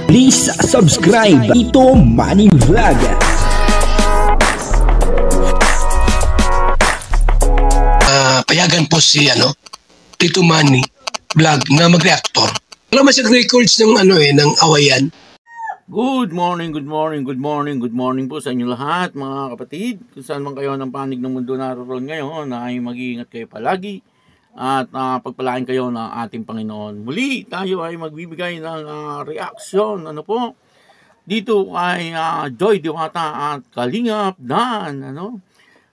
Please subscribe Tito Manny Vlog. Payagan po si Tito Manny Vlog na mag-reactor. Alam mo siya records ng ng awayan. Good morning po sa inyo lahat mga kapatid. Kung saan man kayo ng panig ng mundo naroon ngayon, ay mag-iingat kayo palagi at pagpalain kayo ng ating Panginoon. Muli tayo ay magbibigay ng reaction dito ay Joy Diwata at Kalingap Dan.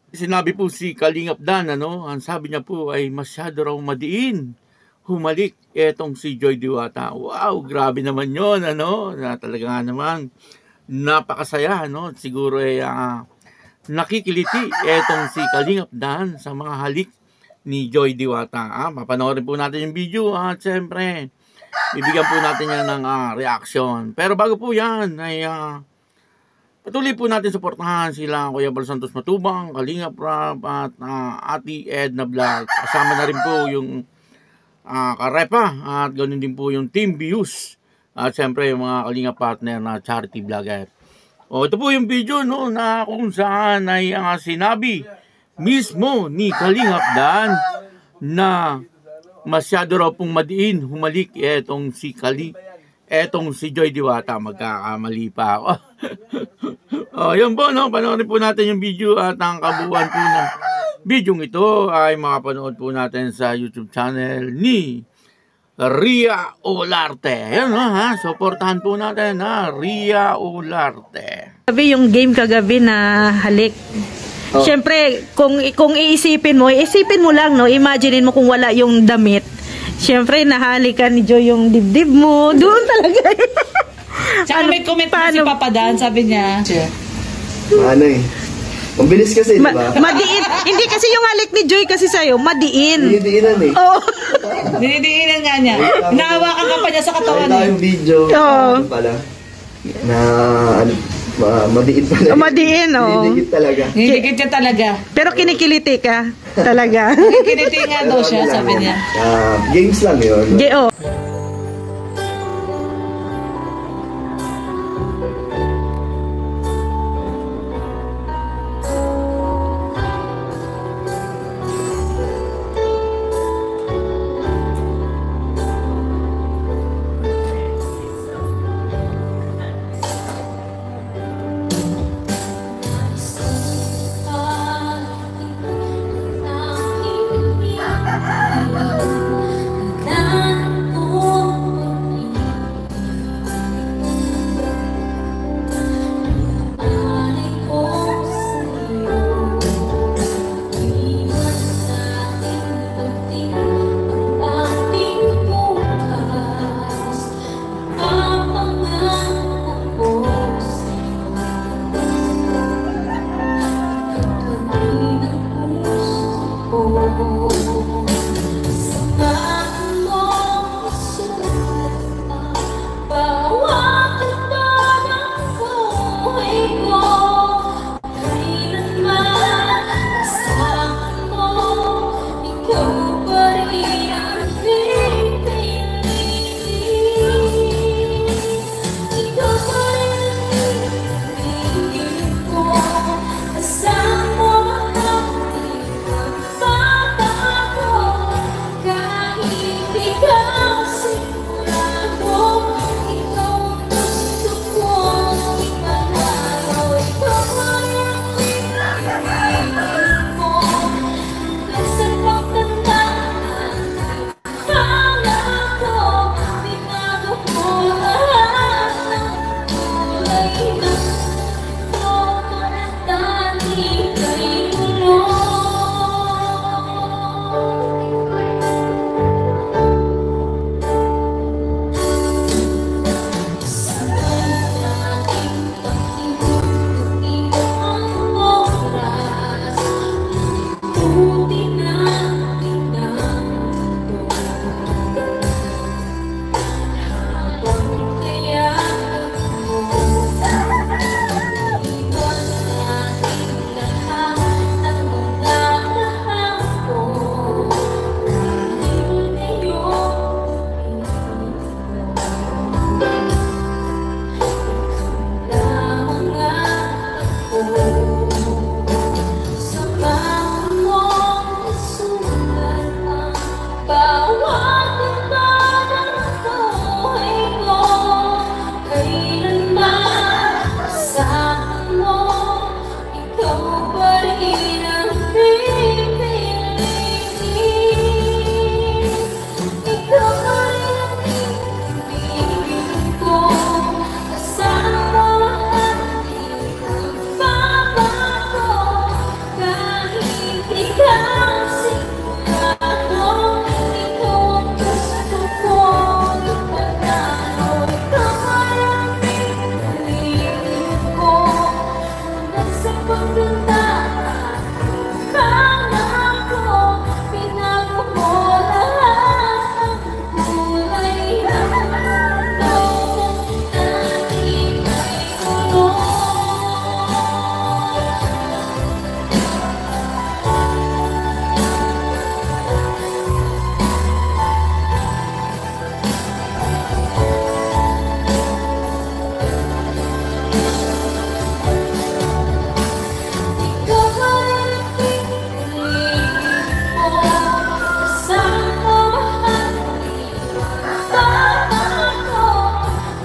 Sinabi po si Kalingap Dan, ang sabi niya po ay masyado raw madiin humalik etong si Joy Diwata. Wow, grabe naman yon, na talaga naman napakasaya, siguro ay nakikiliti etong si Kalingap Dan sa mga halik ni Joy Diwata. Mapanoorin po natin yung video at siyempre bibigyan po natin yan ng reaction. Pero bago po yan ay patuloy po natin suportahan sila Kuya Bal Santos Matubang, Kalingap Rap at Ate Edna Vlog. Kasama na rin po yung Karepa at ganoon din po yung Team Views at siyempre yung mga Kalingap partner na charity vlogger. Ito po yung video na kung saan ay sinabi mismo ni Kalingap Dan na masyado raw pong madiin humalik etong si Joy Diwata. Magkakamali pa ako. Yun po, panoorin po natin yung video at ang kabuuan po ng video ito ay makapanood po natin sa YouTube channel ni Ria Olarte. Ayan, supportahan po natin Ria Olarte. Sabi yung game kagabi na halik. Siyempre, kung iisipin mo lang, imagine mo kung wala yung damit. Siyempre, nahalikan ni Joy yung dibdib mo. Doon talaga. Tsaka may comment pa si Papa Dan, sabi niya. Ang bilis kasi, diba? Madiin. Hindi kasi yung halik ni Joy kasi sa'yo, madiin. Dinidiinan Oo. Dinidiinan nga niya. Hinahawakan ka pa niya sa katawan. Nakita yung video. Pala. Madiin pala. Madiin, Dinidikit talaga. Dinidikit niya talaga. Pero kinikiliti ka. Talaga. Kinikiliti nga daw siya, sabi niya. Games lang yun.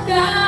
God.